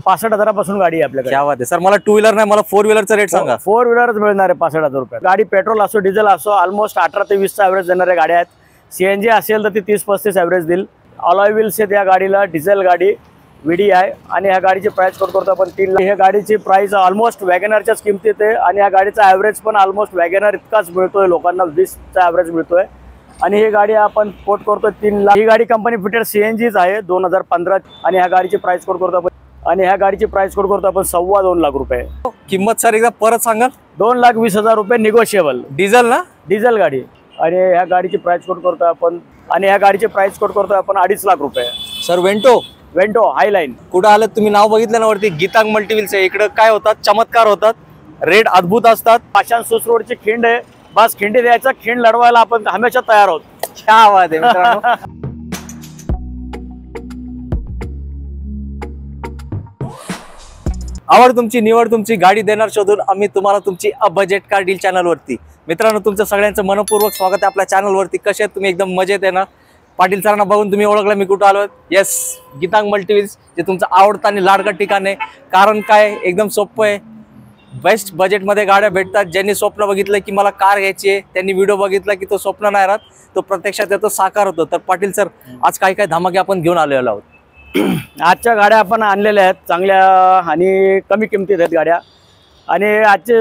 65,000पासून गाडी आहे आपल्याकडे। क्या बात आहे सर, मला टू व्हीलर नाही, मला फोर व्हीलरचा रेट सांगा। फोर व्हीलरच मिळणार आहे 65,000 रुपये। गाडी पेट्रोल असो डिझेल असो ऑलमोस्ट 18 ते 20 चा ॲव्हरेज देणाऱ्या गाड्या आहेत। सीएनजी असेल तर ती 30-35 ॲव्हरेज देईल। अलॉय व्हील्स आहेत या गाडीला, डिझेल गाडी VDI आणि ह्या गाडीची प्राइस कोट करतो आपण 3 लाख। ह्या गाडीची प्राइस ऑलमोस्ट वॅगनरच्याच किमतीत आहे आणि ह्या गाडीचा ॲव्हरेज पण ऑलमोस्ट वॅगनर इतकाच मिळतोय, लोकांना 20 चा ॲव्हरेज मिळतोय आणि ही गाडी आपण कोट करतो 3 लाख। ही गाडी कंपनी फिटेड सीएनजीच आहे 2015 आणि ह्या गाडीची प्राइस कोट करतो आपण आणि ह्या गाडीची प्राइस कोट करतो आपण 2.25 लाख रुपये। किंमत सर एकदा परत सांगाल? 2,20,000 रुपये निगोशिएबल। डिझेल ना? डिझेल गाडी आणि ह्या गाडीची प्राइस कोट करतो आपण आणि ह्या गाडीची प्राइस कोट करतो आपण 2.5 लाख रुपये। सर वेंटो हायलाईन कुठं आलं तुम्ही नाव बघितलं ना वरती गीतांग मल्टीव्हील्स आहे। इकडे काय होतात, चमत्कार होतात, रेट अद्भुत असतात। पाषाण सुस रोडची खिंड आहे, बस खिंडी द्यायचा, खिंड लढवायला आपण हमेशा तयार आहोत। क्या बात आहे मित्रांनो। आवड तुमची, निवड तुमची, गाडी देणार शोधून आम्ही तुम्हाला तुमची a budget car deal channel वरती। मित्रांनो तुमचं सगळ्यांचं मनपूर्वक स्वागत आहे आपल्या चॅनल वरती। कसे आहेत तुम्ही? एकदम मजेत आहे ना? पाटील सरांना बघून तुम्ही ओळखलं मी कुठं आलो? येस, गीतांग मल्टीव्हील्स, जे तुमचं आवडतं आणि लाडकं ठिकाण आहे। कारण काय, एकदम सोपं आहे, बेस्ट बजेटमध्ये गाड्या भेटतात। ज्यांनी स्वप्न बघितलं की मला कार घ्यायची आहे, त्यांनी व्हिडिओ बघितला की तो स्वप्न नाही राहत, तो प्रत्यक्षात येतो, साकार होतो। तर पाटील सर आज काय काय धमाके आपण घेऊन आलेलो आहोत? आजच्या गाड्या आपण आणलेल्या आहेत चांगल्या आणि कमी किमतीत आहेत गाड्या आणि आजची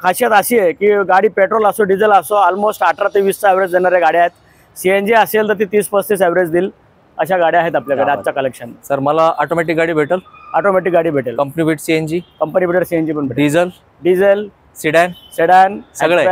खासियत अशी आहे की गाडी पेट्रोल असो डिझेल असो ऑलमोस्ट 18 ते 20 चा ॲव्हरेज देणाऱ्या गाड्या आहेत। सीएनजी असेल तर ती 30-35 ॲव्हरेज देईल, अशा गाड्या आहेत आपल्याकडे आजच्या कलेक्शन। सर मला ऑटोमॅटिक गाडी भेटेल? ऑटोमॅटिक गाडी भेटेल, कंपनी भेट सीएनजी, कंपनी भेटेल सीएनजी पण भेटेल, डिझेल सेडान सगळे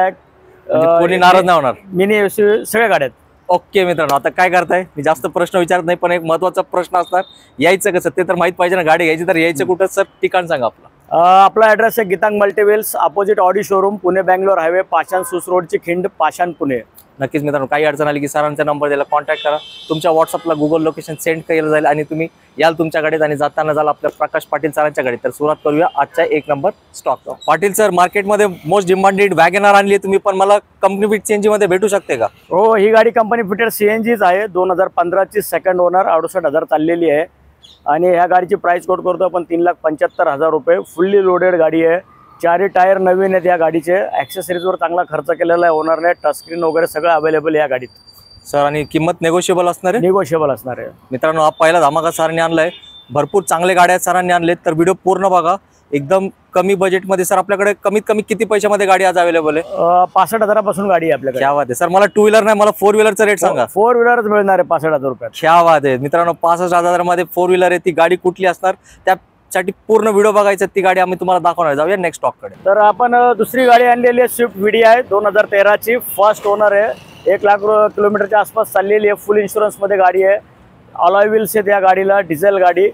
कोणी नाराज नाही होणार, मिनी एसयूव्ही सगळ्या गाड्या आहेत। ओके मित्रांनो, आता काय करताय, मी जास्त प्रश्न विचारत नाही पण एक महत्वाचा प्रश्न असणार, यायचं कसं ते तर माहित पाहिजे ना। गाडी घ्यायची तर यायचं कुठं सर? ठिकाण सांगा आपलं। आपला ॲड्रेस आहे Geetang multi wheels, opposite Audi showroom, Pune Bangalore highway, Pashan Sus रोडची खिंड, पाषाण पुणे। नक्कीच मित्रांनो, काही अडचण आली की सरांचा नंबर द्यायला कॉन्टॅक्ट करा। तुमच्या व्हॉट्सअपला गुगल लोकेशन सेंड केलं जाईल आणि तुम्ही याल तुमच्या गाडीत आणि जाताना जाल आपल्या प्रकाश पाटील सरांच्या गाडीत। तर सुरुवात करूया आजच्या 1 नंबर स्टॉक। पाटील सर, मार्केटमध्ये मोस्ट डिमांडेड वॅगनर आणली तुम्ही, पण मला कंपनी फिट सीएनजी मध्ये भेटू शकते का? हो, ही गाडी कंपनी फिटेड सीएनजीच आहे, 2015 ची सेकंड ओनर, 68,000 चाललेली आहे आणि ह्या गाडीची प्राइस कोट करतो आपण 3,75,000 रुपये। फुल्ली लोडेड गाडी आहे, 4 टायर नवीन आहेत या गाडीचे, ॲक्सेसरीजवर चांगला खर्च केलेला आहे ओनरने, टच स्क्रीन वगैरे सगळं अवेलेबल या गाडीत। सर आणि किंमत नेगोशिएबल असणार आहे? निगोशिएबल असणार आहे मित्रांनो। हा पहिला धमाका सरांनी आणलाय, भरपूर चांगले गाड्या सरांनी आणलेत, तर व्हिडिओ पूर्ण बघा। एकदम कमी बजेटमध्ये सर आपल्याकडे कमीत कमी किती पैशामध्ये गाडी आज अवेलेबल आहे? 65,000पासून गाडी आहे आपल्याकडे। क्या बात आहे सर, मला टू व्हीलर नाही, मला फोर व्हीलरचा रेट सांगा। फोर व्हीलरच मिळणार आहे 65,000 रुपये। क्या बात आहे मित्रांनो, 65,000 मध्ये फोर व्हीलर आहे। ती गाडी कुठली असणार त्यासाठी पूर्ण व्हिडिओ बघायचा, ती गाडी आम्ही तुम्हाला दाखवणार। जाऊया नेक्स्ट स्टॉक कडे। तर आपण दुसरी गाडी आणलेली आहे, स्विफ्ट VDI 2013 ची, फर्स्ट ओनर आहे, 1 लाख किलोमीटरच्या आसपास चाललेली आहे, फुल इन्शुरन्स मध्ये गाडी आहे, अलॉय व्हील्स आहेत या गाडीला, डिझेल गाडी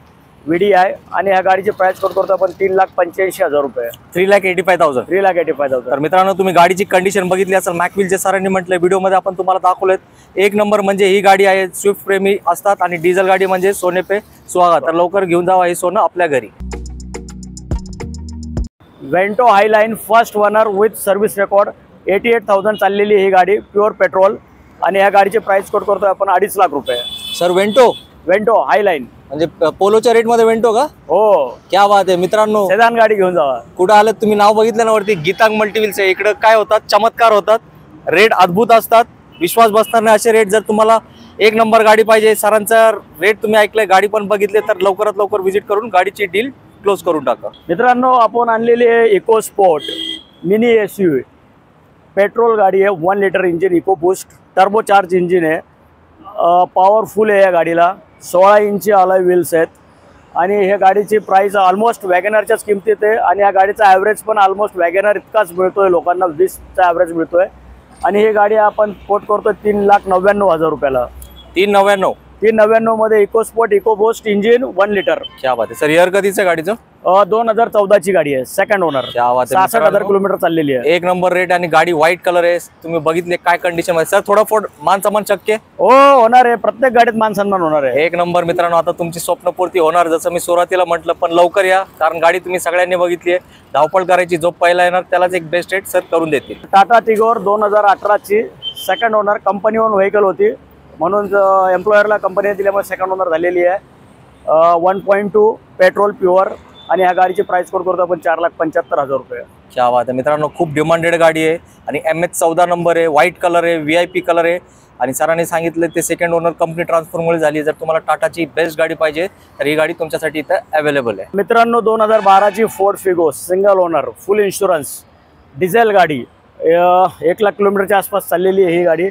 VDI आणि ह्या गाडीची प्राइस कोट करतो आपण 3,85,000 रुपये। 3,85,000। 3,85,000। तर मित्रांनो तुम्ही गाडीची कंडिशन बघितली असेल, मॅकविलचे सरांनी म्हटलंय व्हिडिओमध्ये आपण तुम्हाला दाखवलेत। 1 नंबर म्हणजे ही गाडी आहे, स्विफ्ट प्रेमी असतात आणि डिझेल गाडी म्हणजे सोने पे सुहागा। तर लवकर घेऊन जावा हे सोनं आपल्या घरी। Vento highline first owner with service record, 88,000 चाललेली ही गाडी, प्युअर पेट्रोल आणि ह्या गाडीची प्राइस कोट करतो आपण 2.5 लाख रुपये। सर वेंटो हायलाईन म्हणजे पोलोच्या रेट मध्ये वेंटो का? हो, क्या बात आहे मित्रांनो। सेडान गाडी घेऊन जावा। कुठं आलं तुम्ही नाव बघितलं ना वरती गीतांग मल्टीव्हील्स आहे। इकडे काय होतात, चमत्कार होतात, रेट अद्भुत असतात, विश्वास बसणार नाही असे रेट। जर तुम्हाला 1 नंबर गाडी पाहिजे, सरांचा रेट तुम्ही ऐकलंय, गाडी पण बघितले, तर लवकरात लवकर व्हिजिट करून गाडीची डील क्लोज करून टाका। मित्रांनो आपण आणलेली आहे EcoSport mini SUV, petrol गाडी आहे, 1 litre engine, EcoBoost turbo charge engine आहे, पॉवरफुल आहे या गाडीला, 16 इंची अलॉय व्हील्स आहेत आणि ह्या गाडीची प्राइस ऑलमोस्ट वॅगनरच्याच किमतीत आहे आणि ह्या गाडीचा ॲव्हरेज पण ऑलमोस्ट वॅगनर इतकाच मिळतोय, लोकांना 20 चा ॲव्हरेज मिळतोय आणि ही गाडी आपण कोट करतो 3,99,000 रुपयाला। 399 मध्ये EcoSport EcoBoost engine 1 litre. क्या बात आहे सर, इयर कधीचं गाडीचं? 2014 ची गाडी आहे, सेकंड ओनर, 66,000 किलोमीटर चाललेली आहे। 1 नंबर रेट आणि गाडी व्हाईट कलर आहे, तुम्ही बघितले काय कंडिशन आहे। सर थोडा मान सन्मान शक्य हो होणार आहे, प्रत्येक गाडीत मान सन्मान होणार आहे। 1 नंबर मित्रांनो, आता तुमची स्वप्नपूर्ती होणार, जसं मी सुरुवातीला म्हटलं, पण लवकर या, कारण गाडी तुम्ही सगळ्यांनी बघितली आहे। धावपळ करायची, जो पहिला येणार त्यालाच एक बेस्ट रेट सर करून देतील। टाटा टिगोर 2018 ची, second owner, company on vehicle होती म्हणून एम्प्लॉयरला कंपनीने दिल्यामुळे सेकंड ओनर झालेली आहे। 1.2 पेट्रोल प्युअर, आणि ह्या गाडीची प्राइस कोड करतो आपण 4,75,000 रुपये. क्या बात आहे मित्रांनो, खूप डिमांडेड गाडी आहे आणि MH14 नंबर आहे, व्हाईट कलर आहे, VIP कलर आहे आणि सरांनी सांगितलं ते सेकंड ओनर कंपनी ट्रान्सफरमुळे झाली. जर तुम्हाला टाटाची बेस्ट गाडी पाहिजे तर ही गाडी तुमच्यासाठी इथं अवेलेबल आहे. मित्रांनो 2012ची Ford Figo single owner full insurance diesel गाडी 1,00,000 किलोमीटरच्या आसपास चाललेली आहे ही गाडी.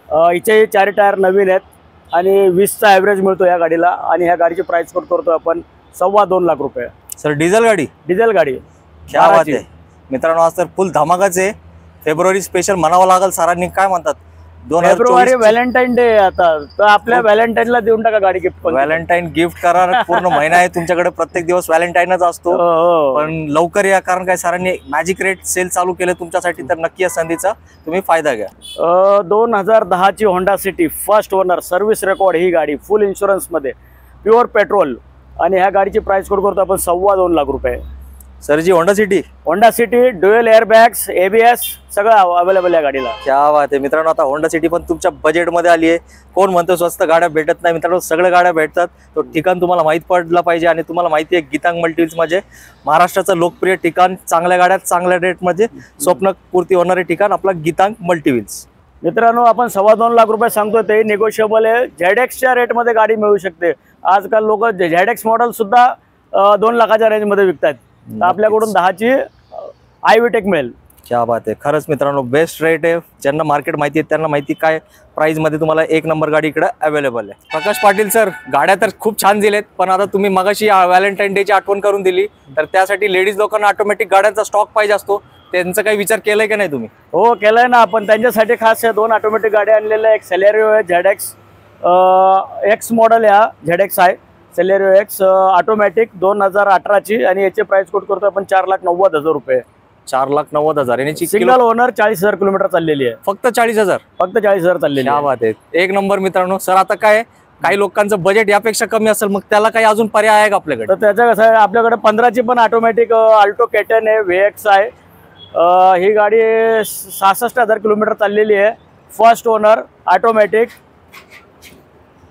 हिचे 4 टायर नवीन आहेत आणि 20चा ॲव्हरेज मिळतो या गाडीला आणि ह्या गाडीची प्राइस कोड करतो आपण 2.25 लाख रुपये. सर डिझेल गाडी, डिझेल गाडी क्या बात आहे मित्रांनो, आज तर फुल धमाकाच आहे. फेब्रुवारी स्पेशल म्हणावं लागेल. सरांनी काय म्हणतात फेब्रुवारी व्हॅलेंटाईन डे आता, तर आपल्या व्हॅलेंटाईनला देऊन टाका गाडी गिफ्ट. व्हॅलेंटाईन गिफ्ट करा, पूर्ण महिना आहे तुमच्याकडे, प्रत्येक दिवस व्हॅलेंटाईनच असतो. पण लवकर या, कारण काय सरांनी मॅजिक रेट सेल चालू केले तुमच्यासाठी, तर नक्की या संधीचा तुम्ही फायदा घ्या. 2010ची Honda City first owner service record ही गाडी फुल इन्शुरन्स मध्ये प्युअर पेट्रोल आणि ह्या गाडीची प्राइस कोड करतो आपण 2.25 लाख रुपये. सर जी Honda City dual airbags ABS सगळं अवेलेबल आहे गाडीला. क्या बात आहे मित्रांनो, आता होंडा सिटी पण तुमच्या बजेटमध्ये आली आहे. कोण म्हणतो स्वस्त गाड्या भेटत नाही, मित्रांनो सगळ्या गाड्या भेटतात. तो ठिकाण तुम्हाला माहीत पडला पाहिजे आणि तुम्हाला माहिती आहे गीतांग मल्टीव्हील्स म्हणजे महाराष्ट्राचं लोकप्रिय ठिकाण, चांगल्या गाड्यात चांगल्या रेटमध्ये स्वप्नपूर्ती होणारे ठिकाण आपला गीतांग मल्टीव्हील्स. मित्रांनो आपण 2.25 लाख रुपये सांगतोय, ते निगोशिएबल आहे. ZXच्या रेटमध्ये गाडी मिळू शकते. आजकाल लोक ZX मॉडेल सुद्धा 2 लाखाच्या रेंजमध्ये विकतात. तर आपल्याकडून 10ची iVTEC मिळेल. क्या बात आहे, खरंच मित्रांनो बेस्ट रेट आहे. ज्यांना मार्केट माहिती आहे त्यांना माहिती काय प्राइस मध्ये तुम्हाला 1 नंबर गाडी इकडे अवेलेबल आहे. प्रकाश पाटील सर, गाड्या तर खूप छान दिलेत, पण आता तुम्ही मगाशी व्हॅलेंटाईन डेची आठवण करून दिली, तर त्यासाठी लेडीज लोकांना ऑटोमॅटिक गाड्यांचा स्टॉक पाहिजे असतो, त्यांचा काही विचार केलाय का नाही तुम्ही? हो केलाय ना आपण. त्यांच्यासाठी खास 2 ऑटोमॅटिक गाड्या आणलेल्या. एक सेलेरिओ आहे ZX X मॉडेल आहे, ZX आहे सेलेरिओ X ऑटोमॅटिक 2018ची आणि याचे प्राइस कोड करतो आपण 4,90,000 रुपये. 4,90,000 याची सिंगल ओनर 40,000 किलोमीटर चाललेली आहे. फक्त 40,000? फक्त 40,000 चाललेली. क्या बात आहे, 1 नंबर मित्रांनो. सर आता काय काही लोकांचं बजेट यापेक्षा कमी असेल, मग त्याला काही अजून पर्याय आहे का आपल्याकडे? तर त्याचं कसं आहे, आपल्याकडे 15ची पण ऑटोमॅटिक अल्टो K10 आहे, VX आहे. ही गाडी 66,000 किलोमीटर चाललेली आहे. फर्स्ट ओनर ऑटोमॅटिक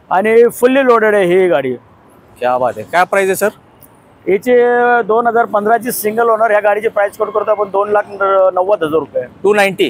आणि फुल्ली लोडेड आहे ही गाडी. क्या बात आहे, काय प्राइस आहे सर याची? 2015ची सिंगल ओनर. ह्या गाडीची प्राइस कोड करतो आपण 2,90,000 रुपये. 290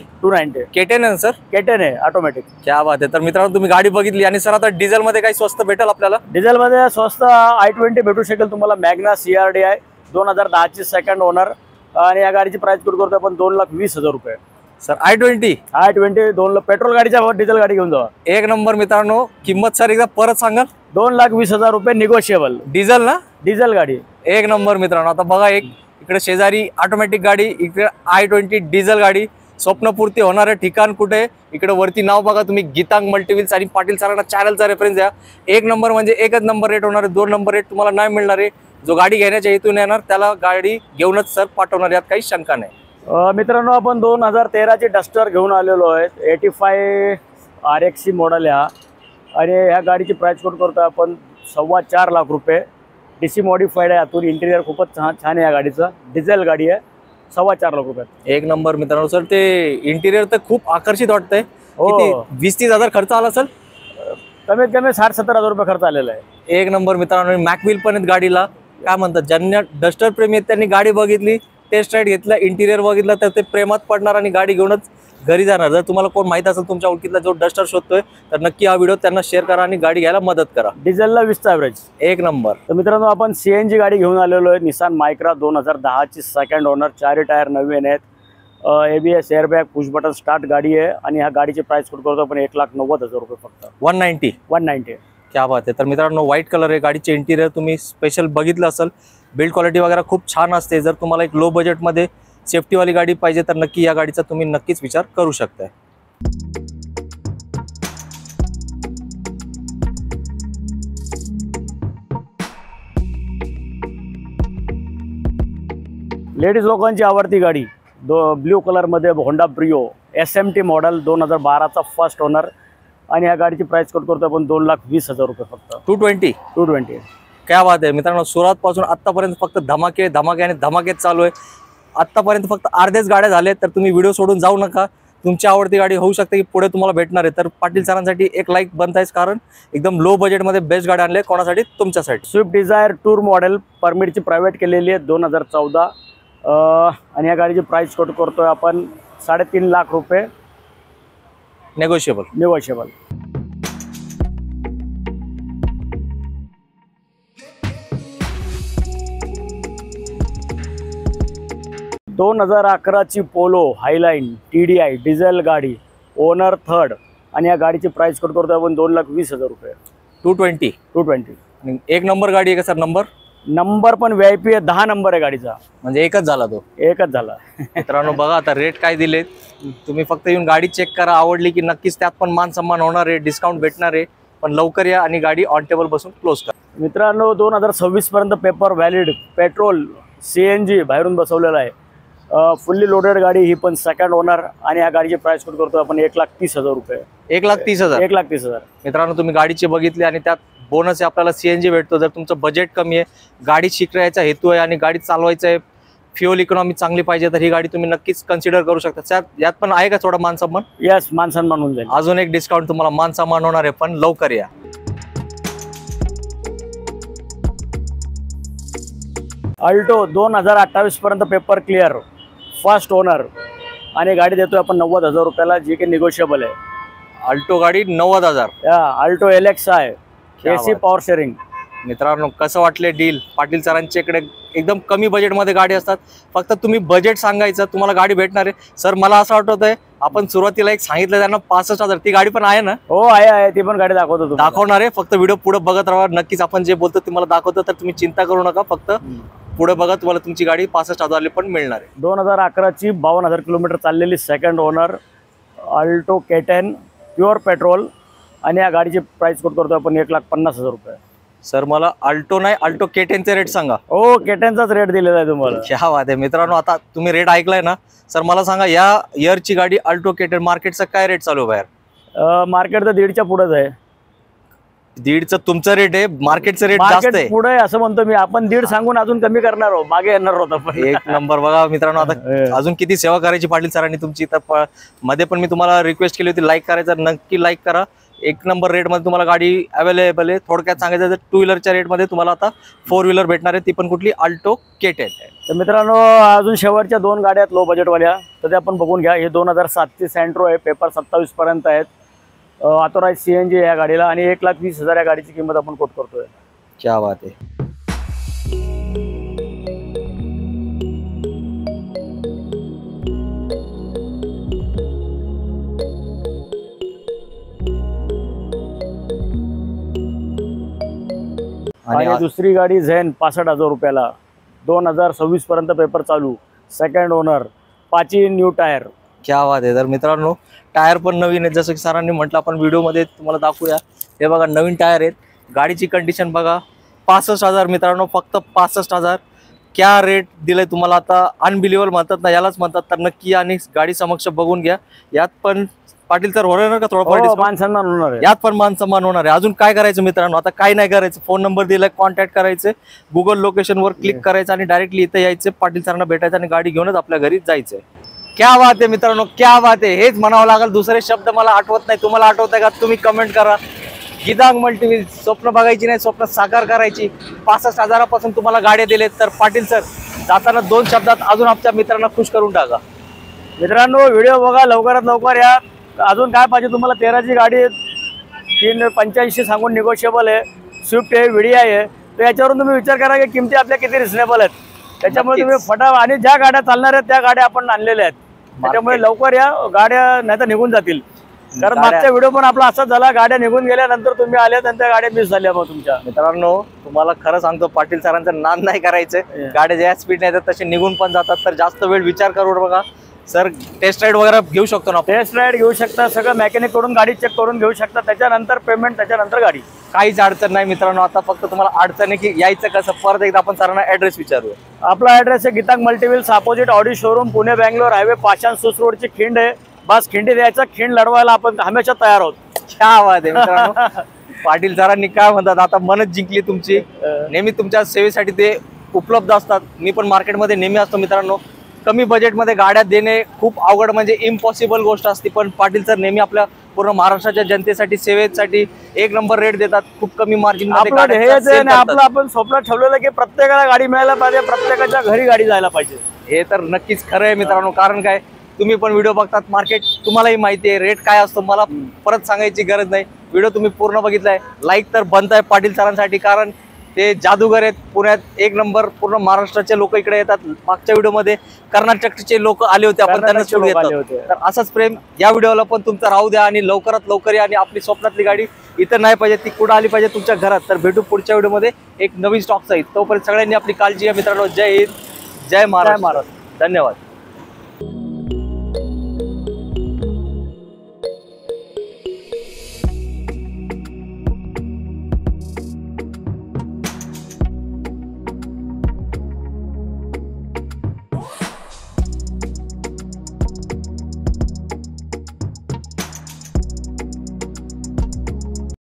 K10 आहे सर? K10 आहे ऑटोमॅटिक. क्या बात आहे. तर मित्रांनो तुम्ही गाडी बघितली आणि सर आता डिझेल मध्ये काही स्वस्त भेटेल आपल्याला? डिझेल मध्ये स्वस्त i20 भेटू शकेल तुम्हाला. मॅग्ना CRD आहे 2010ची सेकंड ओनर आणि या गाडीची प्राइस कोड करतो आपण 2,20,000 रुपये. सर i20 2 पेट्रोल गाडीच्या डिझेल गाडी घेऊन जावा. 1 नंबर मित्रांनो. किंमत सर एकदा परत सांगाल? 2,20,000 रुपये निगोशिएबल. डिझेल ना? डिझेल गाडी 1 नंबर मित्रांनो. आता बघा, एक इकडे शेजारी ऑटोमॅटिक गाडी, इकडे i20 डिझेल गाडी. स्वप्नपूर्ती होणारे ठिकाण कुठे? इकडे वरती नाव बघा तुम्ही, गीतांग मल्टीव्हील्स, आणि पाटील सरांना चॅनलचा रेफरन्स द्या. 1 नंबर म्हणजे एकच नंबर रेट होणार आहे. 2 नंबर रेट तुम्हाला नाही मिळणार आहे. जो गाडी घेण्याच्या हेतून येणार त्याला गाडी घेऊनच सर पाठवणार, यात काही शंका नाही. मित्रांनो आपण 2013ची डस्टर घेऊन आलेलो आहे. 85 RX मॉडेल आहे आणि ह्या गाडीची प्राइस कोड करतो आपण 4.25 लाख रुपये. DC मॉडिफाईड आहे, आतून इंटिरियर खूपच छान आहे या गाडीचं. डिझेल गाडी आहे. 4.25 लाख रुपये. 1 नंबर मित्रांनो. सर ते इंटिरियर तर खूप आकर्षित वाटतंय. 20-30 हजार खर्च आला सर? कमीत कमी 60-70 हजार रुपये खर्च आलेला आहे. 1 नंबर मित्रांनो. मॅकव्हील पण आहेत गाडीला. काय म्हणतात, ज्यांना डस्टर प्रेमी आहेत त्यांनी गाडी बघितली, टेस्ट राईड घेतला, इंटिरियर बघितलं, तर ते प्रेमात पडणार आणि गाडी घेऊनच घरी जाणार. जर तुम्हाला कोण माहित असेल तुमच्या ओळखीतला जो डस्टर शोधतोय, तर नक्की हा व्हिडिओ त्यांना शेअर करा आणि गाडी घ्यायला मदत करा. डिझेलला 20चा ॲव्हरेज. 1 नंबर. तर मित्रांनो आपण CNG गाडी घेऊन आलेलो आहे. निसान मायक्रा 2010ची सेकंड ओनर. 4 टायर नवीन आहेत. ABS airbag, push button start गाडी आहे आणि ह्या गाडीची प्राइस कोड करतो आपण 1,90,000 रुपये फक्त. 190. क्या बात आहे. तर मित्रांनो व्हाईट कलर आहे गाडीचे. इंटिरियर तुम्ही स्पेशल बघितलं असेल. बिल्ड क्वालिटी वगैरे खूप छान असते. जर तुम्हाला एक लो बजेटमध्ये सेफ्टीवाली गाडी पाहिजे तर नक्की या गाडीचा तुम्ही नक्कीच विचार करू शकता. लेडीज लोकांची आवडती गाडी ब्ल्यू कलरमध्ये होंडा ब्रिओ SMT मॉडेल 2012चा फर्स्ट ओनर आणि ह्या गाडीची प्राइस कोड करतो आपण 2,20,000 रुपये फक्त. 220. क्या बात आहे मित्रांनो. सुरुवात पासून आतापर्यंत फक्त धमाके आणि धमाकेच चालू आहे. आतापर्यंत फक्त अर्धेच गाड्या झाले, तर तुम्ही व्हिडिओ सोडून जाऊ नका. तुमची आवडती गाडी होऊ शकते की पुढे तुम्हाला भेटणार आहे, तर पाटील सरांसाठी एक लाईक बनतायच, कारण एकदम लो बजेटमध्ये बेस्ट गाडी आणली. कोणासाठी? तुमच्यासाठी. स्विफ्ट डिझायर टूर मॉडेल परमिटची प्रायव्हेट केलेली आहे 2014 आणि या गाडीची प्राइस कोट करतोय आपण 3.5 लाख रुपये, नेगोशिएबल. 2011ची पोलो हायलाईन TDI डिझेल गाडी, ओनर थर्ड, आणि या गाडीची प्राइस कोट करतोय आपण 2,20,000 रुपये. 220. आणि एक नंबर गाडी आहे का सर? नंबर पण VIP आहे, 10 नंबर आहे गाडीचा. म्हणजे एकच झाला तो? एकच झाला. मित्रांनो बघा आता रेट काय दिलेत, तुम्ही फक्त येऊन गाडी चेक करा, आवडली की नक्कीच त्यात पण मान सन्मान होणार आहे, डिस्काउंट भेटणार आहे. पण लवकर या आणि गाडी ऑन टेबल बसून क्लोज करा. मित्रांनो 2026 पर्यंत पेपर व्हॅलिड, पेट्रोल CNG बाहेरून बसवलेला आहे, फुल्ली लोडेड गाडी, ही पण सेकंड ओनर, आणि या गाडीची प्राइस कोट करतो आपण 1,30,000 रुपये. 1,30,000. 1,30,000. मित्रांनो तुम्ही गाडीची बघितली आणि त्यात बोनस आहे आपल्याला CNG भेटतो. जर तुमचं बजेट कमी आहे, गाडी शिकायचा हेतू आहे आणि गाडी चालवायचं आहे, फ्युअल इकॉनॉमी चांगली पाहिजे, तर ही गाडी तुम्ही नक्कीच कन्सिडर करू शकता. यात पण आहे का थोडा मान सन्मान? यस, मान सन्मान होऊन जाईल. अजून एक डिस्काउंट तुम्हाला मान सन्मान होणार आहे, पण लवकर या. अल्टो 2028 पर्यंत पेपर क्लिअर, फर्स्ट ओनर, आणि गाडी देतोय आपण 90,000 रुपयाला, जी की निगोशिएबल आहे. अल्टो गाडी 90,000. अल्टो LX आहे, AC पॉवर शेअरिंग. मित्रांनो कसं वाटले डील? पाटील सरांच्या इकडे एकदम कमी बजेटमध्ये गाडी असतात, फक्त तुम्ही बजेट सांगायचं, तुम्हाला गाडी भेटणार आहे. सर मला असं आठवत आहे आपण सुरुवातीला एक सांगितलं त्यांना 65,000, ती गाडी पण आहे ना? हो आहे, ती पण गाडी दाखवतो, दाखवणार आहे. फक्त व्हिडिओ पुढे बघत राहा, नक्कीच आपण जे बोलतो तुम्हाला दाखवतो, तर तुम्ही चिंता करू नका, फक्त पुढे बघा, तुम्हाला तुमची गाडी 65,000 पण मिळणार आहे. 2011ची 52,000 किलोमीटर चाललेली second owner Alto K10 pure petrol, आणि या गाडीची प्राइस कोट करतो आपण 1,50,000 रुपये. सर मला अल्टो नाही, अल्टो K10 चे रेट सांगा. हो, K10चाच रेट दिलेला आहे तुम्हाला. क्या बात आहे. मित्रांनो आता तुम्ही रेट ऐकलाय ना, सर मला सांगा या इयरची गाडी अल्टो K10 मार्केटचा काय रेट चालू आहे बाहेर? मार्केट तर 1.5च्या पुढेच आहे. 1.5चं तुमचं रेट आहे, मार्केटचं रेट जास्त आहे. पुढे असं म्हणतो मी, आपण 1.5 सांगून अजून कमी करणार आहोत, मागे येणार होता. एक नंबर. बघा मित्रांनो आता अजून किती सेवा करायची पाटील सरांनी तुमची, तर मध्ये पण मी तुम्हाला रिक्वेस्ट केली होती लाईक करायचं, नक्की लाईक करा. एक नंबर रेट मध्ये तुम्हाला गाडी अवेलेबल आहे. थोडक्यात सांगायचं तर 2 व्हीलरच्या रेट मध्ये तुम्हाला आता 4 व्हीलर भेटणार आहे, ती पण कुठली? Alto K10. तर मित्रांनो अजून शेवटच्या 2 गाड्या आहेत लो बजेटवाल्या, तर ते आपण बघून घ्या. हे 2007ची सँट्रो आहे, पेपर 27 पर्यंत आहेत, ऑथोराइज CNG या गाडीला, आणि 1,20,000 या गाडीची किंमत आपण कोट करतोय. क्या बात आहे. आणि दुसरी गाडी झेन 65,000 रुपयाला, 2026 पर्यंत पेपर चालू, सेकंड ओनर, 5 न्यू टायर. क्या बात आहे. तर मित्रांनो टायर पण नवीन आहेत, जसं की सरांनी म्हटलं, आपण व्हिडिओमध्ये तुम्हाला दाखवूया. हे बघा नवीन टायर आहेत, गाडीची कंडिशन बघा. 65,000 मित्रांनो, फक्त 65,000. क्या रेट दिलाय तुम्हाला, आता अनबिलिव्हेबल म्हणतात ना, यालाच म्हणतात. तर नक्की आणि गाडी समक्ष बघून घ्या. यात पण पाटील तर होणार का थोडं मान सन्मान होणार आहे, यात पण मान सन्मान होणार आहे. अजून काय करायचं मित्रांनो? आता काय नाही करायचं, फोन नंबर दिलाय, कॉन्टॅक्ट करायचे, गुगल लोकेशनवर क्लिक करायचं आणि डायरेक्टली इथे यायचं, पाटील सरांना भेटायचं आणि गाडी घेऊनच आपल्या घरी जायचंय. क्या बात आहे मित्रांनो, क्या बात आहे. हेच म्हणावं लागेल, दुसरे शब्द मला आठवत नाही. तुम्हाला आठवत आहे का? तुम्ही कमेंट करा. गिदांग मल्टीव्हील, स्वप्न बघायची नाही, स्वप्न साकार करायची. 65,000पासून तुम्हाला गाड्या दिलेत, तर पाटील सर जाताना 2 शब्दात अजून आमच्या मित्रांना खुश करून टाका. मित्रांनो व्हिडिओ बघा, लवकरात लवकर या. अजून काय पाहिजे तुम्हाला? 13ची गाडी 385 सांगून निगोशिएबल आहे, स्विफ्ट आहे, VDI आहे. तर याच्यावरून तुम्ही विचार करा की किमती आपल्या किती रिझनेबल आहेत. त्याच्यामुळे तुम्ही फटाफट, आणि ज्या गाड्या चालणार आहेत त्या गाड्या आपण आणलेल्या आहेत, त्याच्यामुळे लवकर या. गाड्या नाही तर निघून जातील, कारण मागचा व्हिडिओ पण आपला असाच झाला, गाड्या निघून गेल्यानंतर तुम्ही आल्या आणि त्या गाड्या मिस झाल्या. मग तुमच्या मित्रांनो तुम्हाला खरं सांगतो, पाटील सरांचा नाद नाही करायचं. गाड्या ज्या स्पीड नाही तसे निघून पण जातात, तर जास्त वेळ विचार करून बघा. सर टेस्ट राईड वगैरे घेऊ शकतो ना? टेस्ट राईड घेऊ शकता, सगळं मेकॅनिक कडून गाडी चेक करून घेऊ शकता, त्याच्यानंतर पेमेंट, त्याच्यानंतर गाडी. काहीच अडचण नाही मित्रांनो. आता फक्त तुम्हाला अडचण आहे की यायचं कसं. परत एकदा आपण सरांना ऍड्रेस विचारूया. आपला ऍड्रेस आहे Geetang multi wheels opposite Audi showroom, Pune Bangalore highway, Pashan Sus रोडची खिंड आहे. बस खिंडी द्यायचा, खिंड लढवायला आपण हमेशा तयार आहोत. क्या आवाज आहे मित्रांनो. पाटील सरांनी काय म्हणतात, आता मनच जिंकली तुमची. नेहमी तुमच्या सेवेसाठी ते उपलब्ध असतात. मी पण मार्केटमध्ये नेहमी असतो मित्रांनो. कमी बजेटमध्ये गाड्या देणे खूप अवघड म्हणजे इम्पॉसिबल गोष्ट असते, पण पाटील सर नेहमी आपल्या पूर्ण महाराष्ट्राच्या जनतेसाठी सेवेसाठी एक नंबर रेट देतात. खूप कमी मार्जिन आपलं आपलं आपण स्वप्न ठेवलेलं की प्रत्येकाला गाडी मिळायला पाहिजे, प्रत्येकाच्या घरी गाडी जायला पाहिजे. हे तर नक्कीच खरं आहे मित्रांनो. कारण काय, तुम्ही पण व्हिडिओ बघतात, मार्केट तुम्हालाही माहिती आहे, रेट काय असतो मला परत सांगायची गरज नाही. व्हिडिओ तुम्ही पूर्ण बघितलाय, लाईक तर बनताय पाटील सरांसाठी, कारण ते जादूगर आहेत. पुण्यात एक नंबर, पूर्ण महाराष्ट्राचे लोक इकडे येतात. मागच्या व्हिडिओमध्ये कर्नाटकचे लोक आले होते, आपण त्यांना सोडून येतो. तर असंच प्रेम या व्हिडिओला पण तुमचं राहू द्या आणि लवकरात लवकर या. आणि आपली स्वप्नातली गाडी इथं नाही पाहिजे, ती कुठं आली पाहिजे, तुमच्या घरात. तर भेटू पुढच्या व्हिडिओमध्ये एक नवीन स्टॉक सहित. तोपर्यंत सगळ्यांनी आपली काळजी घ्या मित्रांनो. जय हिंद, जय महाराष्ट्र. धन्यवाद.